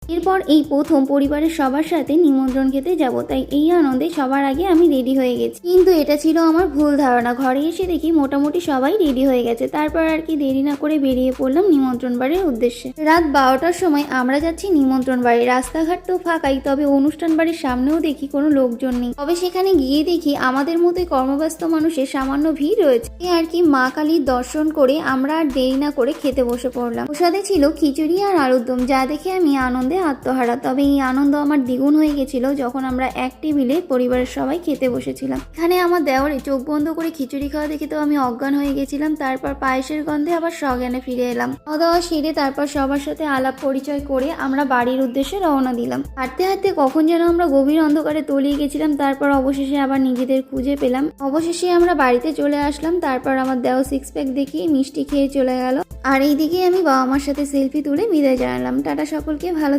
এরপর এই প্রথম পরিবারের সবার সাথে নিমন্ত্রণ খেতে যাব, তাই এই আনন্দে সবার আগে আমি রেডি হয়ে গেছি। কিন্তু এটা ছিল আমার ভুল ধারণা। ঘরে এসে দেখি মোটামুটি সবাই রেডি হয়ে গেছে। তারপর আর কি দেরি না করে বেরিয়ে পড়লাম নিমন্ত্রণ বাড়ির উদ্দেশ্যে। রাত 12টার সময় আমরা যাচ্ছি নিমন্ত্রণ বাড়ি। রাস্তাঘাট তো ফাঁকাই, তবে অনুষ্ঠান বাড়ির সামনেও দেখি কোনো লোকজন নেই। তবে সেখানে গিয়ে দেখি আমাদের মতোই কর্মব্যস্ত মানুষের সামান্য ভিড় রয়েছে। আর কি মা কালীর দর্শন করে আমরা আর দেরি না করে খেতে বসে পড়লাম। প্রসাদে ছিল খিচুড়ি আর আলুর দম, যা দেখে আমি আনন্দে আত্মহারা। তবে এই আনন্দ আমার দ্বিগুণ হয়ে গেছিল যখন আমরা এক টেবিলে পরিবারের সবাই খেতে বসেছিলাম। এখানে আমার দেওরে চোখ বন্ধ করে খিচুড়ি খাওয়া দেখে তো আমি অজ্ঞান হয়ে গেছিলাম। তারপর পায়েসের গন্ধে আবার সজ্ঞানে ফিরে এলাম। খাওয়া দাওয়া সেরে তারপর সবার সাথে আলাপ পরিচয় করে আমরা বাড়ির উদ্দেশ্যে রওনা দিলাম। হাঁটতে হাঁটতে কখন যেন আমরা গভীর অন্ধকারে তলিয়ে গেছিলাম। তারপর অবশেষে আবার নিজেদের খুঁজে পেলাম। অবশেষে আমরা বাড়িতে চলে আসলাম। তারপর আমার দেওয়া 6 প্যাক দেখিয়ে মিষ্টি খেয়ে চলে গেল। আর এইদিকে আমি বাবা মার সাথে সেলফি তুলে বিদায় জানালাম। টাটা সকলকে, ভালো